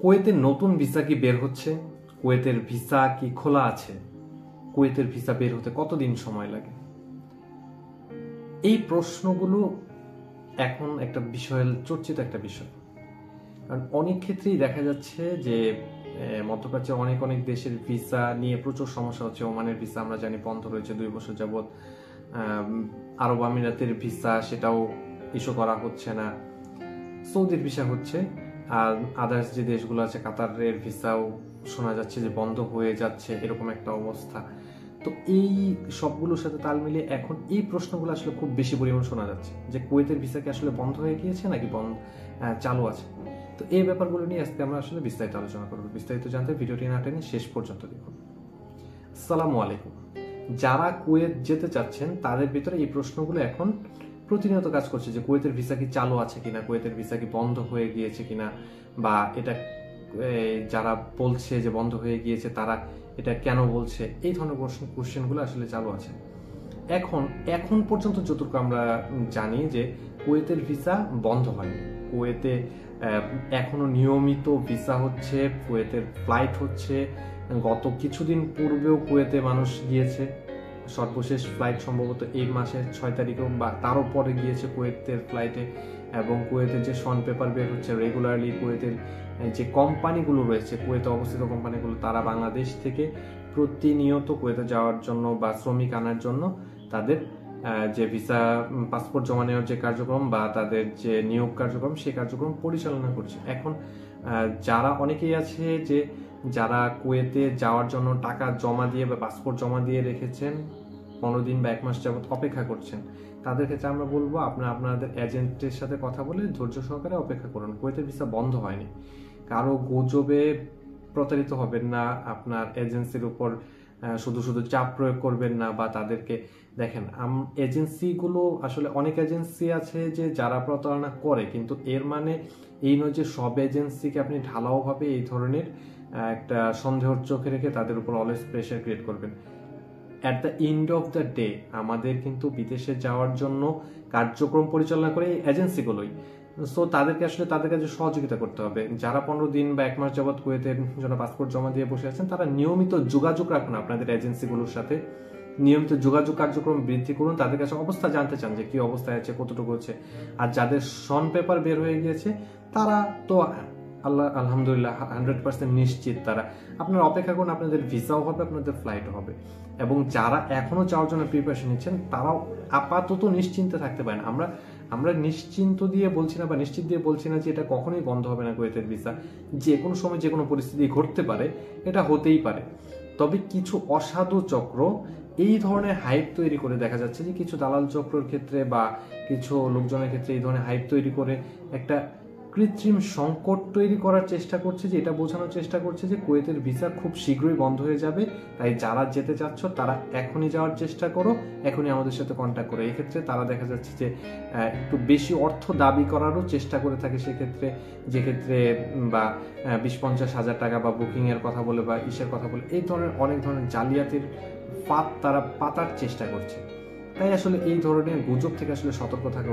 কুয়েতের নতুন ভিসা কি বের হচ্ছে? কুয়েতের ভিসা কি খোলা আছে? কুয়েতের ভিসা বের হতে কতদিন সময় লাগে? এই প্রশ্নগুলো এখন একটা চর্চিত একটা বিষয়। কারণ অনেক ক্ষেত্রেই দেখা যাচ্ছে যে মধ্যপ্রাচ্যের অনেক অনেক দেশের ভিসা নিয়ে প্রচুর সমস্যা হচ্ছে। ওমানের ভিসা আমরা জানি বন্ধ রয়েছে 2 বছর যাবৎ। আরব আমিরাতের ভিসা সেটাও ইস্যু করা হচ্ছে না। সৌদির ভিসা হচ্ছে, আর আদার্স যে দেশগুলো আছে কাতারের ভিসাও শোনা যাচ্ছে যে বন্ধ হয়ে যাচ্ছে, এরকম একটা অবস্থা। তো এই সবগুলোর সাথে তাল মিলিয়ে এখন এই প্রশ্নগুলো আসলে খুব বেশি পরিমাণ শোনা যাচ্ছে যে কুয়েতের ভিসা কি আসলে বন্ধ হয়ে গিয়েছে নাকি চালু আছে। তো এই ব্যাপারগুলো নিয়ে আজকে আমরা আসলে বিস্তারিত আলোচনা করব। বিস্তারিত জানতে ভিডিওটি না টেনে শেষ পর্যন্ত দেখুন। আসসালামু আলাইকুম। যারা কুয়েত যেতে চাচ্ছেন তাদের ভিতরে এই প্রশ্নগুলো এখন প্রতিনিয়ত কাজ করছে যে কুয়েতের ভিসা কি চালু আছে কিনা, কুয়েতের ভিসা কি বন্ধ হয়ে গিয়েছে কিনা, বা এটা যারা বলছে যে বন্ধ হয়ে গিয়েছে তারা এটা কেন বলছে, এই ধরনের কোশ্চেনগুলো আসলে চালু আছে। এখন পর্যন্ত যতটুকু আমরা জানি যে কুয়েতের ভিসা বন্ধ হয়নি। কুয়েতে এখনো নিয়মিত ভিসা হচ্ছে, কুয়েতের ফ্লাইট হচ্ছে। গত কিছুদিন পূর্বেও কুয়েতে মানুষ গিয়েছে। সর্বশেষ ফ্লাইট সম্ভবত এই মাসের 6 তারিখেও বা তারও পরে গিয়েছে কুয়েতের ফ্লাইটে। এবং কুয়েতের যে শন পেপার বের হচ্ছে রেগুলারলি, কুয়েতের যে কোম্পানিগুলো রয়েছে, কুয়েতে অবস্থিত কোম্পানিগুলো, তারা বাংলাদেশ থেকে প্রতিনিয়ত কুয়েতে যাওয়ার জন্য বা শ্রমিক আনার জন্য তাদের যে ভিসা পাসপোর্ট জমা নেওয়ার যে কার্যক্রম বা তাদের যে নিয়োগ কার্যক্রম, সেই কার্যক্রম পরিচালনা করছে। এখন যারা অনেকেই আছে যে যারা কুয়েতে যাওয়ার জন্য টাকা জমা দিয়ে বা পাসপোর্ট জমা দিয়ে রেখেছেন, 15 দিন বা 1 মাস যাবত অপেক্ষা করছেন, তাদের ক্ষেত্রে আমরা বলবো আপনাদের এজেন্টের সাথে কথা বলে ধৈর্য সহকারে অপেক্ষা করুন। কুয়েতের ভিসা বন্ধ হয়নি। কারো গুজবে প্রতারিত হবেন না, আপনার এজেন্সির উপর শুধু শুধু চাপ প্রয়োগ করবেন না, বা তাদেরকে দেখেন এজেন্সিগুলো আসলে অনেক এজেন্সি আছে যে যারা প্রতারণা করে, কিন্তু এর মানে এই নয় যে সব এজেন্সিকে আপনি ঢালাওভাবে এই ধরনের একটা সন্দেহর চোখে রেখে তাদের উপর অলওয়েজ প্রেশার ক্রিয়েট করবেন। At the end of the day আমাদের কিন্তু বিদেশে যাওয়ার জন্য কার্যক্রম পরিচালনা করে এই এজেন্সিগুলোই। সো তাদেরকে আসলে তাদের কাছে সহযোগিতা করতে হবে। যারা 15 দিন বা 1 মাস যাবৎ কুয়েতের জন্য পাসপোর্ট জমা দিয়ে বসে আছেন, তারা নিয়মিত যোগাযোগ রাখুন আপনাদের এজেন্সিগুলোর সাথে। নিয়মিত যোগাযোগ কার্যক্রম বৃদ্ধি করুন, তাদের কাছে অবস্থা জানতে চান যে কি অবস্থায় আছে, কতটুকু হচ্ছে। আর যাদের শন পেপার বের হয়ে গিয়েছে তারা তো আলহামদুলিল্লাহ 100% নিশ্চিত, তারা আপনারা অপেক্ষা করুন, আপনাদের ভিসাও হবে, আপনাদের ফ্লাইটও হবে। এবং যারা এখনো যাওয়ার জন্য প্রিপারেশন নিচ্ছেন তারাও আপাতত নিশ্চিন্তে থাকতে পারেন। আমরা নিশ্চিন্ত দিয়ে বলছি না বা নিশ্চিত দিয়ে বলছি না যে এটা কখনোই বন্ধ হবে না কুয়েতের ভিসা। যে কোনো সময় যে কোনো পরিস্থিতি ঘটতে পারে, এটা হতেই পারে। তবে কিছু অসাধু চক্র এই ধরনের হাইপ তৈরি করে, দেখা যাচ্ছে যে কিছু দালাল চক্রের ক্ষেত্রে বা কিছু লোকজনের ক্ষেত্রে এই ধরনের হাইপ তৈরি করে একটা কৃত্রিম সংকট তৈরি করার চেষ্টা করছে, যে এটা বোঝানোর চেষ্টা করছে যে কুয়েতের ভিসা খুব শীঘ্রই বন্ধ হয়ে যাবে, তাই যারা যেতে চাচ্ছ তারা এখনই যাওয়ার চেষ্টা করো, এখনই আমাদের সাথে কন্ট্যাক্ট করো। এক্ষেত্রে তারা দেখা যাচ্ছে যে একটু বেশি অর্থ দাবি করারও চেষ্টা করে থাকে সেক্ষেত্রে, যেক্ষেত্রে বা 20-50 হাজার টাকা বা বুকিং এর কথা বলে বা ইসের কথা বলে এই ধরনের অনেক ধরনের জালিয়াতির ফাঁদ তারা পাতার চেষ্টা করছে। তাই আসলে এই ধরনের গুজব থেকে আসলে সতর্ক থাকা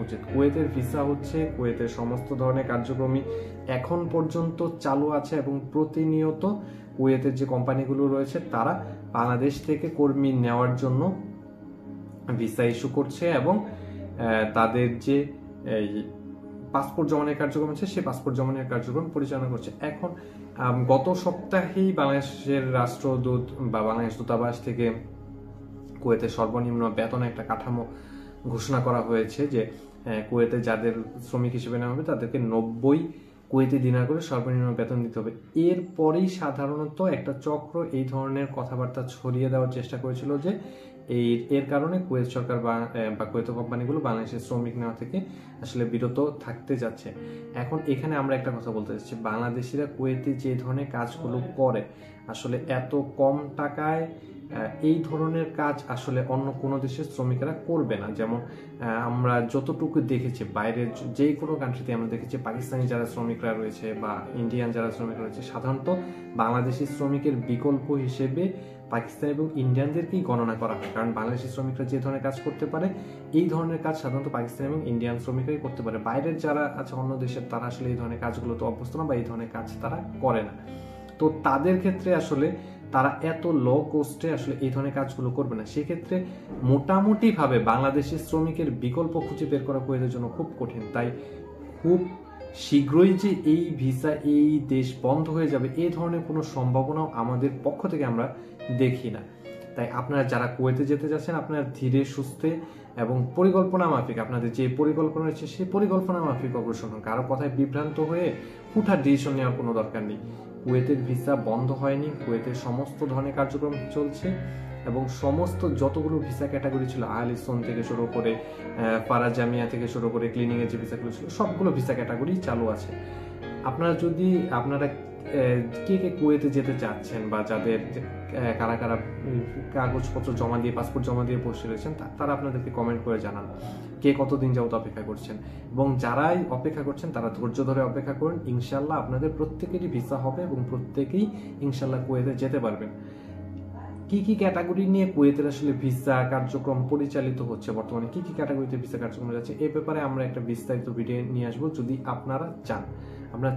উচিত। কুয়েতের ভিসা হচ্ছে, কুয়েতের সমস্ত ধরনের কার্যক্রমই এখন পর্যন্ত চালু আছে এবং প্রতিনিয়ত কুয়েতের যে কোম্পানিগুলো রয়েছে তারা বাংলাদেশ থেকে কর্মী নেওয়ার জন্য ভিসা ইস্যু করছে এবং তাদের যে পাসপোর্ট জমানোর কার্যক্রম আছে সেই পাসপোর্ট জমানোর কার্যক্রম পরিচালনা করছে। এখন গত সপ্তাহেই বাংলাদেশের রাষ্ট্রদূত বা বাংলাদেশ দূতাবাস থেকে কুয়েতের সর্বনিম্ন বেতন একটা কাঠামো ঘোষণা করা হয়েছে যে কুয়েতে যাদের শ্রমিক হিসেবে নেওয়া হবে তাদেরকে 90 কুয়েতি দিনার করে সর্বনিম্ন বেতন দিতে হবে। এরপরেই সাধারণত একটা চক্র এই ধরনের কথাবার্তা ছড়িয়ে দেওয়ার চেষ্টা করেছিল যে এর কারণে কুয়েত সরকার বা কুয়েত কোম্পানিগুলো বাংলাদেশের শ্রমিক নেওয়া থেকে আসলে বিরত থাকতে যাচ্ছে। এখন এখানে আমরা একটা কথা বলতে চাচ্ছি, বাংলাদেশিরা কুয়েতে যে ধরনের কাজগুলো করে আসলে এত কম টাকায় এই ধরনের কাজ আসলে অন্য কোনো দেশের শ্রমিকেরা করবে না। যেমন আমরা যতটুকু দেখেছি বাইরের যে কোনো কান্ট্রিতে আমরা দেখেছি পাকিস্তানি যারা শ্রমিকরা রয়েছে বা ইন্ডিয়ান যারা শ্রমিকরা রয়েছে, সাধারণত বাংলাদেশি শ্রমিকের বিকল্প হিসেবে পাকিস্তান এবং ইন্ডিয়ানদেরকেই গণনা করা হয়। কারণ বাংলাদেশি শ্রমিকরা যে ধরনের কাজ করতে পারে এই ধরনের কাজ সাধারণত পাকিস্তানি এবং ইন্ডিয়ান শ্রমিকরাই করতে পারে। বাইরের যারা আছে অন্য দেশের, তারা আসলে এই ধরনের কাজগুলো তো অভ্যস্ত না বা এই ধরনের কাজ তারা করে না। তো তাদের ক্ষেত্রে আসলে তারা এত লো কস্টে আসলে এই ধরনের কাজগুলো করবে না। সেক্ষেত্রে মোটামুটিভাবে বাংলাদেশের শ্রমিকের বিকল্প খুঁজে বের করা কুয়েতের জন্য খুব কঠিন। তাই খুব শীঘ্রই যে এই ভিসা, এই দেশ বন্ধ হয়ে যাবে, এই ধরনের কোনো সম্ভাবনাও আমাদের পক্ষ থেকে আমরা দেখি না। তাই আপনারা যারা কুয়েতে যেতে যাচ্ছেন, আপনারা ধীরে সুস্থে এবং পরিকল্পনা মাফিক, আপনাদের যে পরিকল্পনা রয়েছে সেই পরিকল্পনা মাফিক অগ্রসর হন। কারো কথায় বিভ্রান্ত হয়ে হুঠাৎ ডিসিশন নেওয়ার কোনো দরকার নেই। কুয়েতের ভিসা বন্ধ হয়নি, কুয়েতের সমস্ত ধরনের কার্যক্রম চলছে এবং সমস্ত যতগুলো ভিসা ক্যাটাগরি ছিল, আহলিসন থেকে শুরু করে ফারাজ জামিয়া থেকে শুরু করে ক্লিনিং এর যে ভিসাগুলো ছিল, সবগুলো ভিসা ক্যাটাগরি চালু আছে। আপনারা কে কে কুয়েতে যেতে চাচ্ছেন বা যাদের কারা কারা কাগজপত্র জমা দিয়ে, পাসপোর্ট জমা দিয়ে বসে রয়েছেন, তারা আপনাদেরকে কমেন্ট করে জানান কে কতদিন যাবত অপেক্ষা করছেন। এবং যারাই অপেক্ষা করছেন তারা ধৈর্য ধরে অপেক্ষা করুন। ইনশাল্লাহ আপনাদের প্রত্যেকেরই ভিসা হবে এবং প্রত্যেকেই ইনশাল্লাহ কুয়েতে যেতে পারবেন। কি কি ক্যাটাগরি নিয়ে কুয়েতের আসলে ভিসা কার্যক্রম পরিচালিত হচ্ছে, বর্তমানে কি কি ক্যাটাগরিতে ভিসা কার্যক্রম যাচ্ছে, এই ব্যাপারে আমরা একটা বিস্তারিত ভিডিও নিয়ে আসবো। যদি আপনারা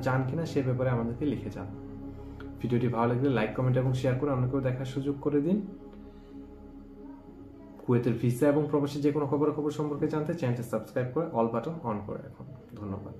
চান কিনা সে ব্যাপারে আমাদেরকে লিখে যান। ভিডিওটি ভালো লাগলে লাইক, কমেন্ট এবং শেয়ার করে অন্যকেও দেখার সুযোগ করে দিন। কুয়েতের ভিসা এবং প্রবাসী যে কোনো খবর সম্পর্কে জানতে চ্যানেলটি সাবস্ক্রাইব করে অল বাটন অন করে রাখুন। ধন্যবাদ।